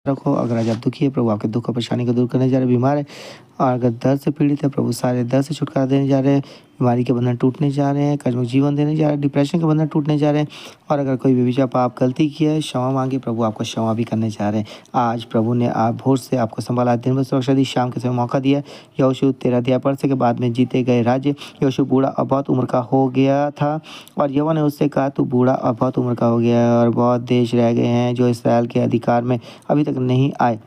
रखो। अगर आज आप दुखी है, प्रभु आपके दुःख और परेशानी को दूर करने जा रहे हैं। बीमार है और अगर दर्द से पीड़ित है, प्रभु सारे दर्द से छुटकारा देने जा रहे हैं। बीमारी के बंधन टूटने जा रहे हैं, कर्मक जीवन देने जा रहे हैं, डिप्रेशन के बंधन टूटने जा रहे हैं। और अगर कोई व्यभिचार पाप गलती की है, क्षमा मांगे, प्रभु आपको क्षमा भी करने जा रहे हैं। आज प्रभु ने आप भोर से आपको संभाला, दिन भर सुरक्षा दी, शाम के समय मौका दिया। यहोशू 13 अध्याय पढ़ने के बाद में जीते गए राज्य। यहोशू बूढ़ा और बहुत उम्र का हो गया था और यहोवा ने उससे कहा, तू बूढ़ा और बहुत उम्र का हो गया है और बहुत देश रह गए हैं जो इसराइल के अधिकार में अभी तक नहीं आए।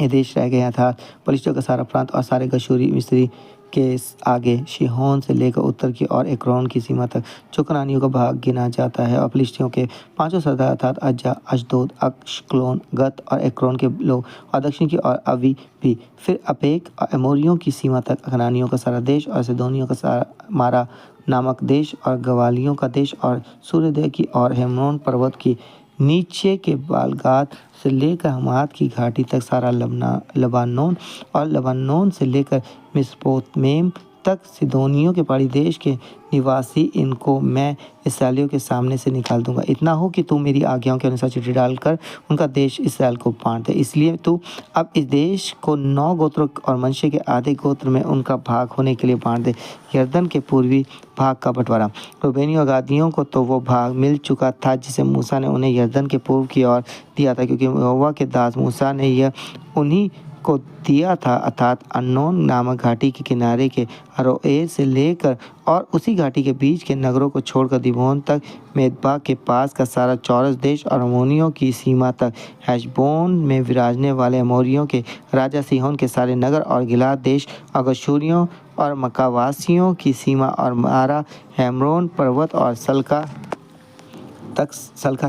ये देश रह गया था पलिश्तियों का सारा प्रांत और सारे गशूरी मिस्री के आगे शिहोन से लेकर उत्तर की ओर एक्रोन की सीमा तक, जो कनानियों का भाग गिना जाता है। और पलिश्तियों के 5 सरदार अर्थात अज्जा, अशदोद, अश्कलोन, गत और एक्रोन के लोग, और दक्षिण की ओर अवी भी, फिर अपेक और एमोरियों की सीमा तक कनानियों का सारा देश और सिदोनियों का सारा मारा नामक देश और गवालियों का देश, और सूर्योदय की ओर हेमोन पर्वत की नीचे के बालगाद से लेकर हमात की घाटी तक सारा लबानोन, और लबानोन से लेकर मिस्पोतमेम तक सिदोनियों के पहाड़ी देश के निवासी, इनको मैं इसराइलियों के सामने से निकाल दूंगा। इतना हो कि तू मेरी आज्ञाओं के अनुसार चिट्ठी डालकर उनका देश इसराइल को बांट दे। इसलिए तू अब इस देश को 9 गोत्रों और मनश्शे के आधे गोत्र में उनका भाग होने के लिए बांट दे। यरदन के पूर्वी भाग का बंटवारा। रूबेनियों और गादियों को तो वो भाग मिल चुका था जिसे मूसा ने उन्हें यरदन के पूर्व की ओर दिया था, क्योंकि यहोवा के दास मूसा ने यह उन्हीं को दिया था, अर्थात अर्नोन नामक घाटी के किनारे के अरोएर से लेकर और उसी घाटी के बीच के नगरों को छोड़कर दीबोन तक, मेदबा के पास का सारा चौरस देश और अमोनियों की सीमा तक, हेशबोन में विराजने वाले अमोरियों के राजा सीहोन के सारे नगर और गिलाद देश, और गशूरियों और मकावासियों की सीमा, और मारा, हेम्रोन पर्वत और सल्का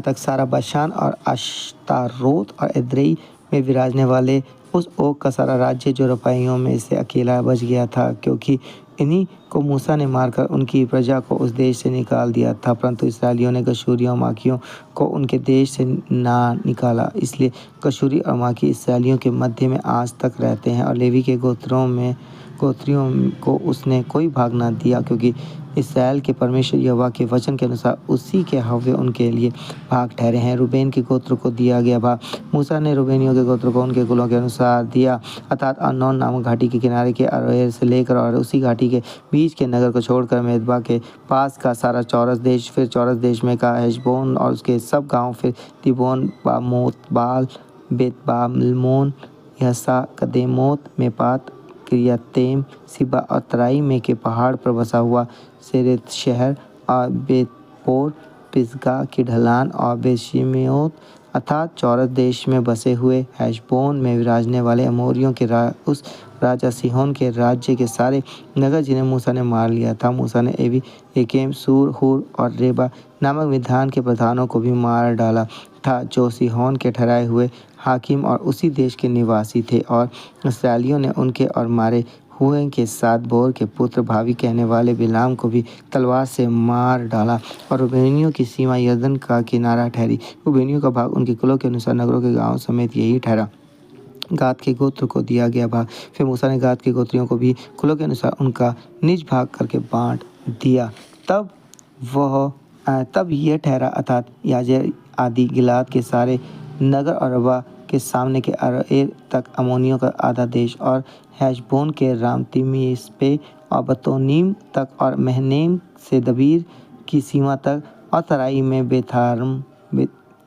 तक सारा बशान, और अश्तारोत और एद्रेई में विराजने वाले उस ओक का सारा राज्य जो रपाइयों में से अकेला बच गया था, क्योंकि इन्हीं को मूसा ने मारकर उनकी प्रजा को उस देश से निकाल दिया था। परंतु इसराइलियों ने गशूरियों और माकियों को उनके देश से ना निकाला, इसलिए गशूरी और माकी इसराइलियों के मध्य में आज तक रहते हैं। और लेवी के गोत्रियों को उसने कोई भाग ना दिया, क्योंकि इसराइल के परमेश्वर यहोवा के वचन के अनुसार उसी के हव्य उनके लिए भाग ठहरे हैं। रूबेन के गोत्र को दिया गया भाग मूसा ने रूबेनियों के गोत्र को उनके कुलों के अनुसार दिया, अर्थात अर्नोन नामक घाटी के किनारे के अरोएर से लेकर और उसी घाटी के बीच के नगर को छोड़कर मेदबा के पास का सारा चौरस देश, फिर चौरस देश में का हेशबोन और उसके सब गाँव, फिर दिबोन, बामोत, बाल, बेतबालमोन, यहसा, कदेमोत, मेपात, किरियतैम, सिबा और तराई में के पहाड़ पर बसा हुआ सेरेत शहर, और बेतपोर, पिसगा की ढलान, और बेशिमियोत, अर्थात चौरस देश में बसे हुए हेशबोन में विराजने वाले अमोरियों के उस राजा सिहोन के राज्य के सारे नगर जिन्हें मूसा ने मार लिया था। मूसा ने एवी, एकेम, सूर, हुर और रेबा नामक मिधान के प्रधानों को भी मार डाला था, जो सिहोन के ठहराए हुए हाकिम और उसी देश के निवासी थे। और इसराइलियों ने उनके और मारे हुए के साथ बोर के पुत्र भावी कहने वाले बिलाम को भी तलवार से मार डाला। और रूबेनियों की सीमा यरदन का किनारा ठहरी। रूबेनियों का भाग उनके कुलों के अनुसार नगरों के गांव समेत यही ठहरा। गाद के गोत्र को दिया गया भाग। फिर मूसा ने गाद के गोत्रियों को भी कुलों के अनुसार उनका निज भाग करके बांट दिया। तब यह ठहरा, अर्थात याजेर आदि गिलाद के सारे नगर और रबा के सामने के अरोएर तक अमोनियों का आधा देश, और हेशबोन के रामतिमिस्पे और बतोनीम तक, और महनेम से दबीर की सीमा तक, और तराई में बेथारम,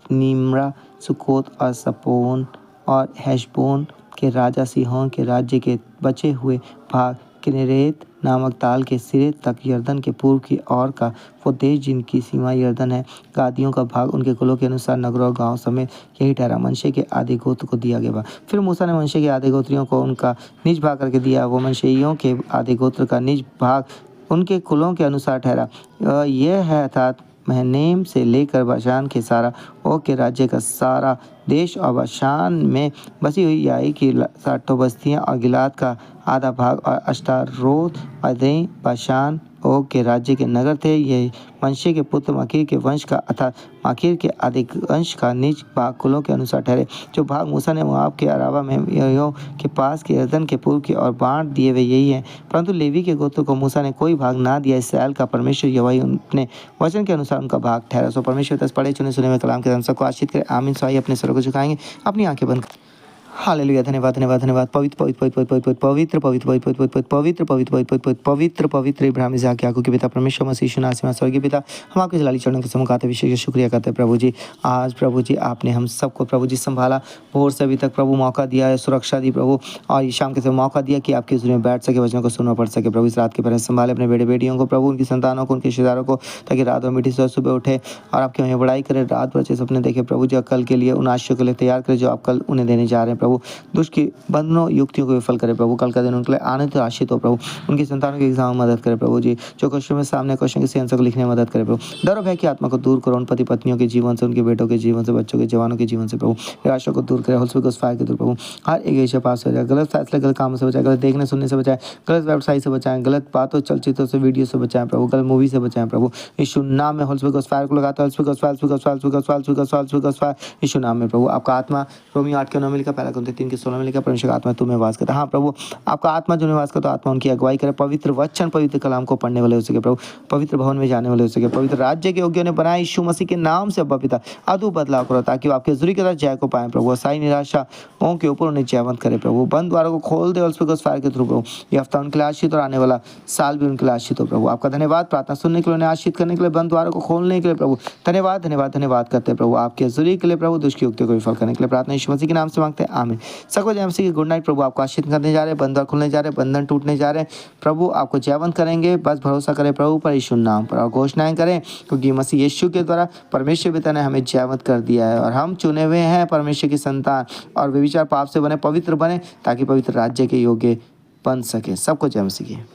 निम्रा, सुकोत और सपोन, और हेशबोन के राजा सिहोन के राज्य के बचे हुए भाग, किनेरेत नामक ताल के सिरे तक, यरदन के पूर्व की ओर का वो देश जिनकी सीमा यरदन है। गादियों का भाग उनके कुलों के अनुसार नगरों और गाँव समेत यही ठहरा। मनश्शे के आधे गोत्र को दिया गया भाग। फिर मूसा ने मनश्शे के आधे गोत्रियों को उनका निज भाग करके दिया। वो मनश्शेइयों के आधे गोत्र का निज भाग उनके कुलों के अनुसार ठहरा। यह है, अर्थात महनेम से लेकर बशान के सारा ओग के राज्य का सारा देश, और बशान में बसी हुई याई की 60 बस्तियाँ, और गिलाद का आधा भाग, और अश्तारोत, अदई, बशान ओग के राज्य के नगर थे। ये मनश्शे के पुत्र माकीर के वंश का, अर्थात माकीर के आधे अंश का निज भाग कुलों के अनुसार ठहरे। जो भाग मूसा ने मोआब के अराबा में यरीहो के पास के यरदन के पूर्व की ओर बांट दिए वे यही हैं। परंतु लेवी के गोत्र को मूसा ने कोई भाग ना दिया। इसराइल का परमेश्वर यहोवा अपने वचन के अनुसार उनका भाग ठहरा। सो परमेश्वर 10 पढ़े चुने सुने में कलाम के हम सबको आशीष करे। आमीन। सो आइए अपने सरों को झुकाएंगे, अपनी आंखें बंद। हालेलुया। धन्यवाद धन्यवाद धन्यवाद। पवित्र पवित्र पवित्र पवित्र पवित्र पवित्र पवित्र पवित्र पवित्र पवित्र पवित्र पवित्र पवित्र इब्राहिम इस्हाक याकूब के पिता परमेश्वर मसीह यीशु नासरी में स्वर्गीय पिता, हम आपके जलाली चरणों के सम्मुख आते विशेष शुक्रिया करते हैं प्रभु जी। आज प्रभु जी आपने हम सबको प्रभु जी संभाला, भोर से अभी तक प्रभु मौका दिया है, सुरक्षा दी प्रभु, और शाम के समय मौका दिया कि आपके हज़ूर में बैठ सके, वचनों को सुनना पड़ सके प्रभु। इस रात के पहले संभाले अपने बेटे बेटियों को प्रभु, उनकी संतानों को, उनके रिश्तेदारों को, ताकि रात में मीठी सुबह उठे और आपके वहीं बड़ाई करे, रात भर सपने देखे प्रभु जी, कल के लिए उन आशियों के लिए तैयार करे जो आप कल उन्हें देने जा रहे हैं प्रभु। दुष्ट की बंधनों युक्तियों को विफल करे प्रभु, कल का दिन उनके लिए आनंद आशीष हो प्रभु। उनकी संतानों के एग्जाम में मदद करे प्रभु जी, जो क्वेश्चन में सामने क्वेश्चन के आंसर को लिखने में मदद करे प्रभु। डर भय की आत्मा को दूर करो उन पति पत्नियों के जीवन से, उनके बेटों के जीवन से, बच्चों के जवानों के जीवन से प्रभु। निराशा को दूर करे, होल फायर के दूर प्रभु। हर एक ऐसे पास हो जाए, गलत फैसले गलत कामों से बचाए, गलत देखने सुनने से बचाए, गलत वेबसाइट से बचाएं, गलत बातों चलचित्रों से वीडियो से बचाएं प्रभु, गलत मूवी से बचाएं प्रभु। यीशु नाम में होल फायर को लगाते हैं यीशु नाम में प्रभु। आपका आत्मा रोमियो 8:9 में लिखा, पहला कुरिन्थियों 3:16 में लिखा, परमेश्वर का आत्मा तुम्हें वास करता है। हाँ प्रभु, आपका आत्मा जो निवास करता है, आत्मा उनकी अगुवाई करे, पवित्र वचन पवित्र कलाम को पढ़ने वाले हो सके प्रभु, पवित्र भवन में जाने वाले हो सके, पवित्र राज्य के योग्य ने बनाया यीशु मसीह के नाम से अब्बा पिता अदू बदलाव करो, ताकि वो आपके ज़ुरी के साथ जय को पाएं प्रभु। असाई निराशाओं के ऊपर उन्हें जयवंत करे प्रभु, बंद द्वारों को खोल दे और फायर के थ्रू प्रभु। ये हफ्ता उनके लिए आशीष और आने वाला साल भी उनके लिए आशीष हो प्रभु। आपका धन्यवाद, प्रार्थना सुनने के लिए, उन्हें आशीष करने के लिए, बंद द्वारों को खोलने के लिए प्रभु धन्यवाद धन्यवाद धन्यवाद करते हैं प्रभु। आपके ज़ुरी के लिए प्रभु, दुष्ट की युक्तियों को विफल करने के लिए प्रार्थना यीशु मसीह के नाम से मांगते हैं, आमीन। सबको जय मसीह की गुड नाइट प्रभु। आपको आशीष करने जा रहे हैं, बंद द्वार खुलने जा रहे हैं, बंधन टूटने जा रहे हैं प्रभु, आपको जयवंत करेंगे। बस भरोसा करें प्रभु पर, यीशु नाम पर, और घोषणाएं करें, क्योंकि मसीह यीशु के द्वारा परमेश्वर पिता ने हमें जयवंत कर दिया है, और हम चुने हुए हैं परमेश्वर की संतान, और व्यभिचार पाप से बने पवित्र बने, ताकि पवित्र राज्य के योग्य बन सके। सबको जय मसीह की।